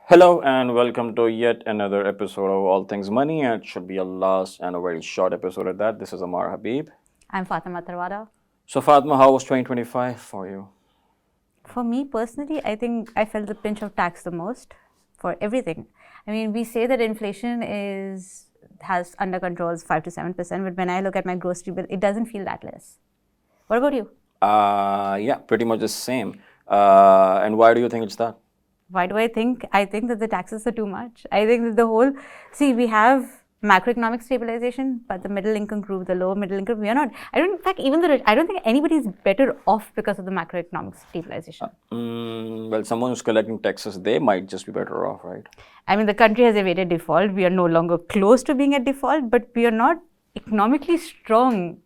Hello and welcome to yet another episode of All Things Money. And it should be a last and a very short episode at that. This is Ammar Habib. I'm Fatima Attarwala. So, Fatma, how was 2025 for you? For me personally, I think I felt the pinch of tax the most for everything. I mean, we say that inflation has under control is 5 to 7%, but when I look at my grocery bill, it doesn't feel that less. What about you? Yeah, pretty much the same. And why do you think it's that? Why do I think? I think that the taxes are too much. I think that we have macroeconomic stabilization, but the middle income group, the lower middle income, we are not. I don't, in fact, even the rich, I don't think anybody is better off because of the macroeconomic stabilization. Well, someone who's collecting taxes, they might just be better off, right? I mean, the country has evaded default. We are no longer close to being at default, but we are not economically strong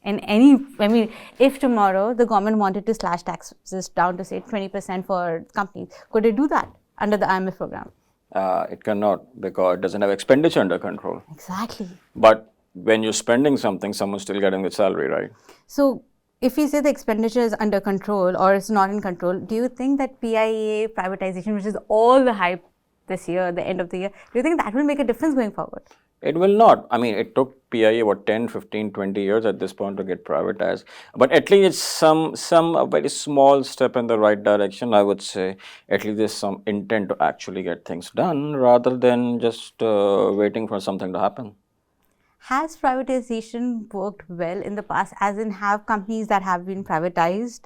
in any. I mean, if tomorrow the government wanted to slash taxes down to say 20% for companies, could it do that under the IMF program? It cannot because it doesn't have expenditure under control. Exactly. But when you're spending something, someone's still getting the salary, right? So, if we say the expenditure is under control or it's not in control, do you think that PIA privatization, which is all the hype this year, the end of the year, do you think that will make a difference going forward? It will not. I mean, it took PIA what 10, 15, 20 years at this point to get privatized. But at least it's some a very small step in the right direction, I would say. At least there's some intent to actually get things done rather than just waiting for something to happen. Has privatization worked well in the past, as in have companies that have been privatized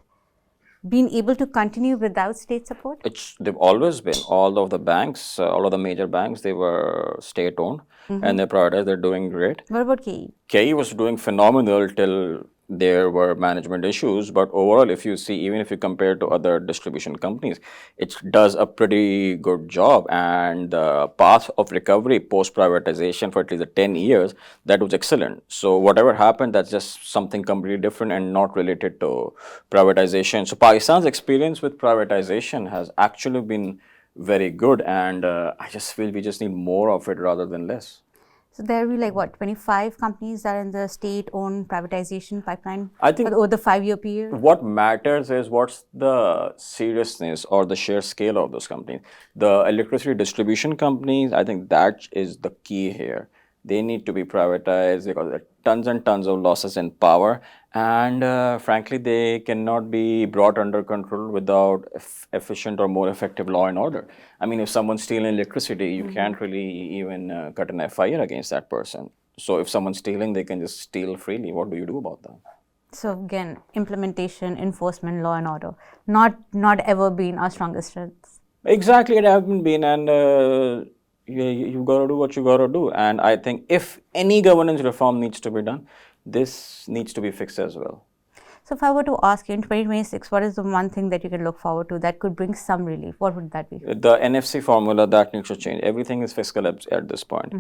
been able to continue without state support? They've always been. All of the banks, all of the major banks, they were state owned and they're privatized. They're doing great. What about KE? KE was doing phenomenal till there were management issues, but overall, if you see, even if you compare to other distribution companies, it does a pretty good job. And the path of recovery post privatization for at least 10 years, that was excellent. So, whatever happened, that's just something completely different and not related to privatization. So, Pakistan's experience with privatization has actually been very good, and I just feel we just need more of it rather than less. So there will be like what, 25 companies that are in the state-owned privatization pipeline I think over the 5-year period? what matters is what's the seriousness or the sheer scale of those companies. The electricity distribution companies, I think that is the key here. They need to be privatized because there are tons and tons of losses in power, and frankly, they cannot be brought under control without efficient or more effective law and order. I mean, if someone's stealing electricity, you can't really even cut an FIR against that person. So if someone's stealing, they can just steal freely. What do you do about that? So again, implementation, enforcement, law and order, not ever been our strongest strengths. Exactly, it haven't been, and you got to do what you got to do. And I think if any governance reform needs to be done, this needs to be fixed as well. So if I were to ask you in 2026, what is the one thing that you can look forward to that could bring some relief? What would that be? The NFC formula that needs to change. Everything is fiscal at this point.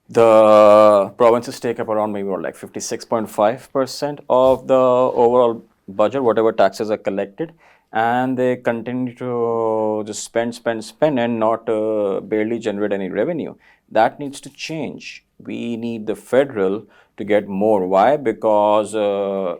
The provinces take up around maybe like 56.5% of the overall budget, whatever taxes are collected, and they continue to just spend, and not barely generate any revenue. That needs to change. We need the federal to get more. Why? Because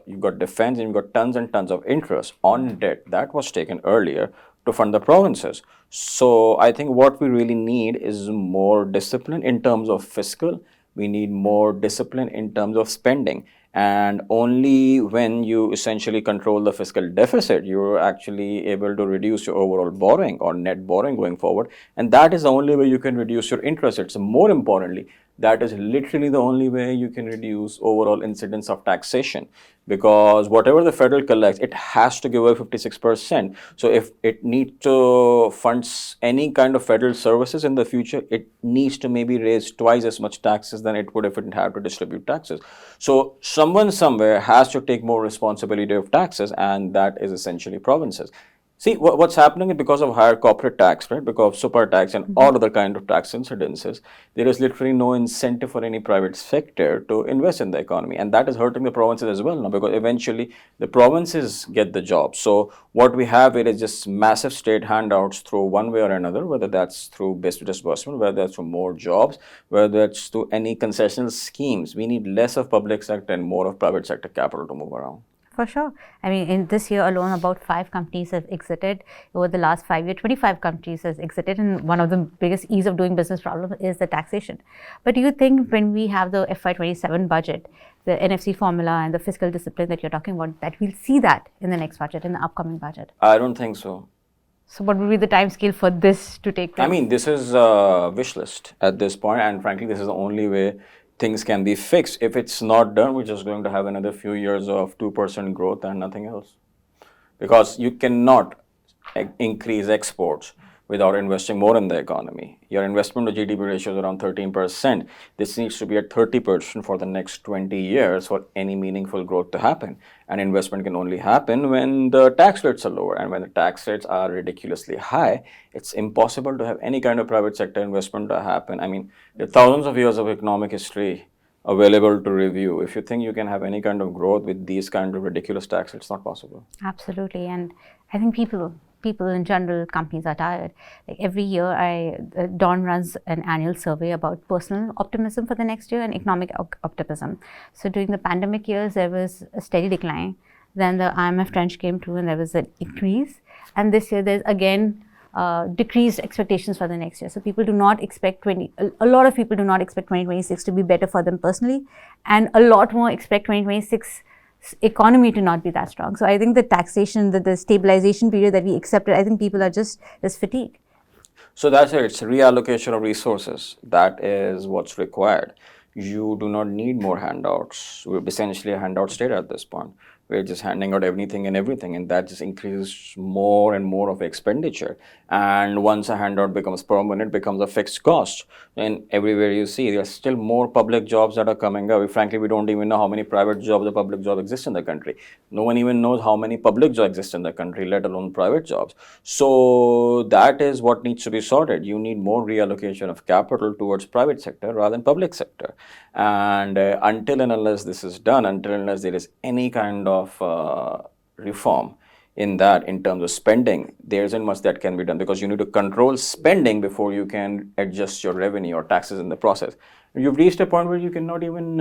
you've got defense and you've got tons and tons of interest on debt that was taken earlier to fund the provinces. So I think what we really need is more discipline in terms of fiscal. We need more discipline in terms of spending. And only when you essentially control the fiscal deficit, you're actually able to reduce your overall borrowing or net borrowing going forward. And that is the only way you can reduce your interest rates. More importantly, that is literally the only way you can reduce overall incidence of taxation, because whatever the federal collects, it has to give away 56%. So if it needs to fund any kind of federal services in the future, it needs to maybe raise twice as much taxes than it would if it had to distribute taxes. So someone somewhere has to take more responsibility of taxes, and that is essentially provinces. See, what's happening is because of higher corporate tax, right? Because of super tax and all other kind of tax incidences, there is literally no incentive for any private sector to invest in the economy, and that is hurting the provinces as well now, because eventually the provinces get the job. So what we have here is just massive state handouts through one way or another, whether that's through basic disbursement, whether that's through more jobs, whether that's through any concessional schemes. We need less of public sector and more of private sector capital to move around. For sure. I mean, in this year alone, about 5 companies have exited. Over the last 5 years, 25 countries has exited, and one of the biggest ease of doing business problem is the taxation. But do you think when we have the FY27 budget, the NFC formula and the fiscal discipline that you're talking about, that we'll see that in the next budget, in the upcoming budget? I don't think so. So what would be the time scale for this to take place? I mean, this is a wish list at this point, and frankly, this is the only way things can be fixed. If it's not done, we're just going to have another few years of 2% growth and nothing else. Because you cannot increase exports without investing more in the economy. Your investment to GDP ratio is around 13%. This needs to be at 30% for the next 20 years for any meaningful growth to happen. And investment can only happen when the tax rates are lower. And when the tax rates are ridiculously high, it's impossible to have any kind of private sector investment to happen. I mean, there are thousands of years of economic history available to review. If you think you can have any kind of growth with these kind of ridiculous taxes, it's not possible. Absolutely. And I think people in general, companies are tired. Like every year, Dawn runs an annual survey about personal optimism for the next year and economic optimism. So during the pandemic years, there was a steady decline. Then the IMF trench came through and there was an increase. And this year, there's again decreased expectations for the next year. So people do not expect a lot of people do not expect 2026 to be better for them personally, and a lot more expect 2026 economy to not be that strong. So I think the taxation, the stabilization period that we accepted, I think people are just fatigued. So that's it. It's reallocation of resources. That is what's required. You do not need more handouts. We're essentially a handout state at this point. We're just handing out anything and everything, and that just increases more and more of expenditure. And once a handout becomes permanent, it becomes a fixed cost. And everywhere you see, there are still more public jobs that are coming up. Frankly, we don't even know how many private jobs or public jobs exist in the country. No one even knows how many public jobs exist in the country, let alone private jobs. So that is what needs to be sorted. You need more reallocation of capital towards private sector rather than public sector. And until and unless this is done, until and unless there is any kind of reform in that, in terms of spending, there isn't much that can be done, because you need to control spending before you can adjust your revenue or taxes in the process. You've reached a point where you cannot even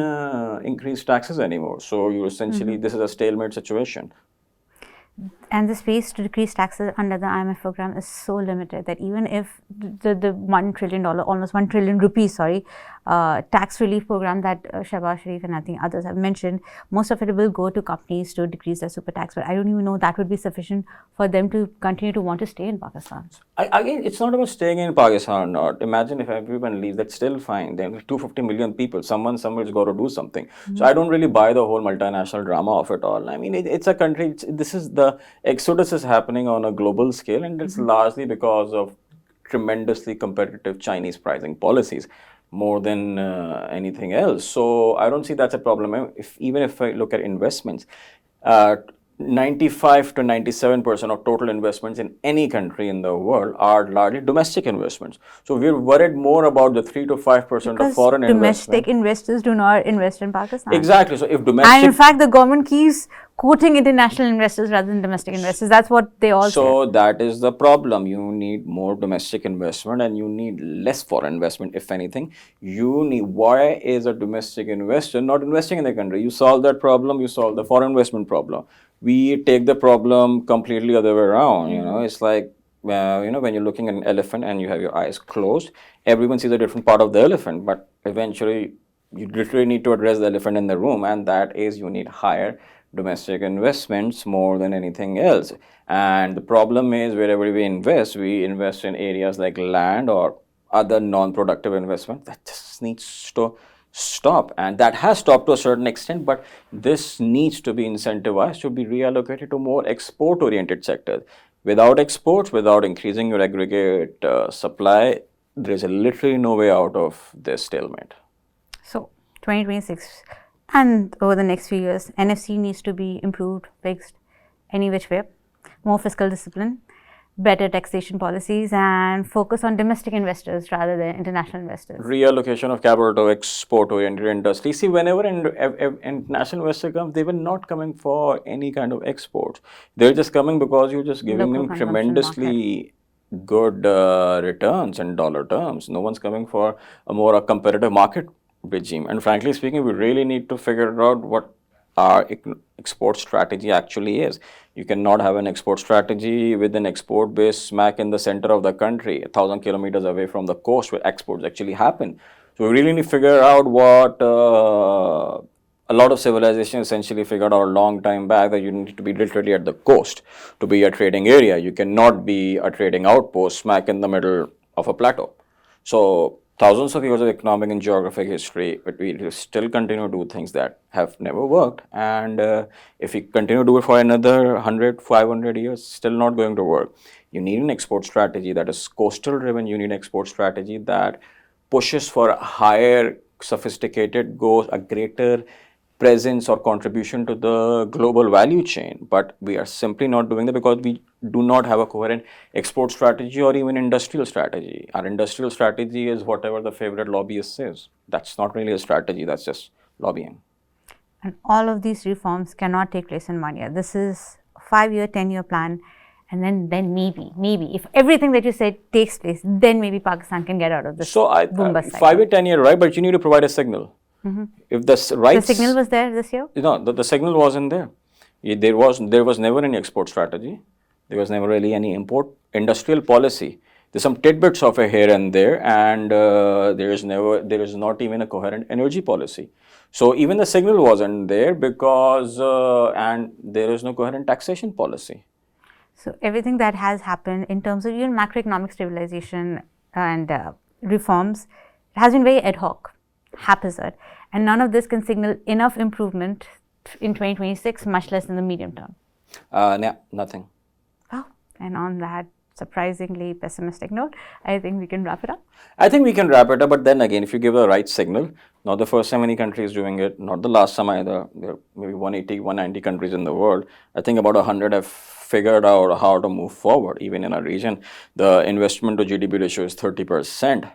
increase taxes anymore. So you essentially, this is a stalemate situation. And the space to decrease taxes under the IMF program is so limited that even if the $1 trillion, almost 1 trillion rupees, tax relief program that Shehbaz Sharif and I think others have mentioned, most of it will go to companies to decrease their super tax. But I don't even know that would be sufficient for them to continue to want to stay in Pakistan. Again, it's not about staying in Pakistan or not. Imagine if everyone leaves, that's still fine. There are 250 million people. Someone somewhere's got to do something. So I don't really buy the whole multinational drama of it all. I mean, it's a country, this is the exodus is happening on a global scale, and it's largely because of tremendously competitive Chinese pricing policies more than anything else. So I don't see that's a problem. Even if I look at investments, 95 to 97% of total investments in any country in the world are largely domestic investments. So we're worried more about the 3 to 5% of foreign investment. Domestic investors do not invest in Pakistan. Exactly. So if domestic, and in fact, the government keeps quoting international investors rather than domestic investors. That's what they all say. So that is the problem. You need more domestic investment and you need less foreign investment, if anything. Why is a domestic investor not investing in the country? You solve that problem, you solve the foreign investment problem. We take the problem completely other way around. It's like, when you're looking at an elephant and you have your eyes closed, everyone sees a different part of the elephant, but eventually you literally need to address the elephant in the room, and that is you need higher domestic investments more than anything else. And the problem is, wherever we invest in areas like land or other non-productive investment. That just needs to stop, and that has stopped to a certain extent, but this needs to be incentivized to be reallocated to more export-oriented sectors. Without exports, without increasing your aggregate supply, there is literally no way out of this stalemate. So 2026 and over the next few years, NFC needs to be improved, fixed, any which way, more fiscal discipline, better taxation policies, and focus on domestic investors rather than international investors. Reallocation of capital to export-oriented industry. See, whenever international investors come, they were not coming for any kind of exports. They're just coming because you're just giving them tremendously good returns in dollar terms. No one's coming for a more competitive market regime. And frankly speaking, we really need to figure out what our export strategy actually is. You cannot have an export strategy with an export base smack in the center of the country, 1,000 kilometers away from the coast where exports actually happen. So we really need to figure out what a lot of civilization essentially figured out a long time back, that you need to be literally at the coast to be a trading area. You cannot be a trading outpost smack in the middle of a plateau. So thousands of years of economic and geographic history, but we still continue to do things that have never worked. And if we continue to do it for another 100, 500 years, still not going to work. You need an export strategy that is coastal driven. You need an export strategy that pushes for a higher sophisticated goals, a greater presence or contribution to the global value chain. But we are simply not doing that because we do not have a coherent export strategy or even industrial strategy. Our industrial strategy is whatever the favorite lobbyist says. That's not really a strategy, that's just lobbying. And all of these reforms cannot take place in 1 year. This is a 5-year, 10-year plan. And then maybe, if everything that you said takes place, then maybe Pakistan can get out of this boom bust cycle. 5 or 10 year, right? But you need to provide a signal. If the right The signal was there this year? No, the signal wasn't there. There was never any export strategy. There was never really any import industrial policy. There's some tidbits of it here and there, and there is not even a coherent energy policy. So even the signal wasn't there because and there is no coherent taxation policy. So everything that has happened in terms of even macroeconomic stabilization and reforms has been very ad hoc, haphazard, and none of this can signal enough improvement in 2026, much less in the medium term. No, nothing. Wow. And on that surprisingly pessimistic note, I think we can wrap it up. I think we can wrap it up, but then again, if you give the right signal, not the first time any country is doing it, not the last time either. There are maybe 180, 190 countries in the world. I think about 100 have figured out how to move forward. Even in our region, the investment to GDP ratio is 30%.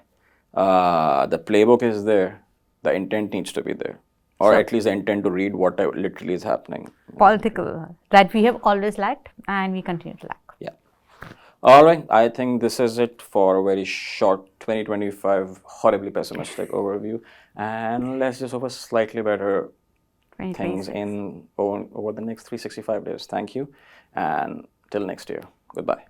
The playbook is there. The intent needs to be there, or at least the intent to read what literally is happening. Political, that we have always lacked and we continue to lack. Yeah. All right. I think this is it for a very short 2025 horribly pessimistic overview. And let's just hope for slightly better things over the next 365 days. Thank you. And till next year. Goodbye.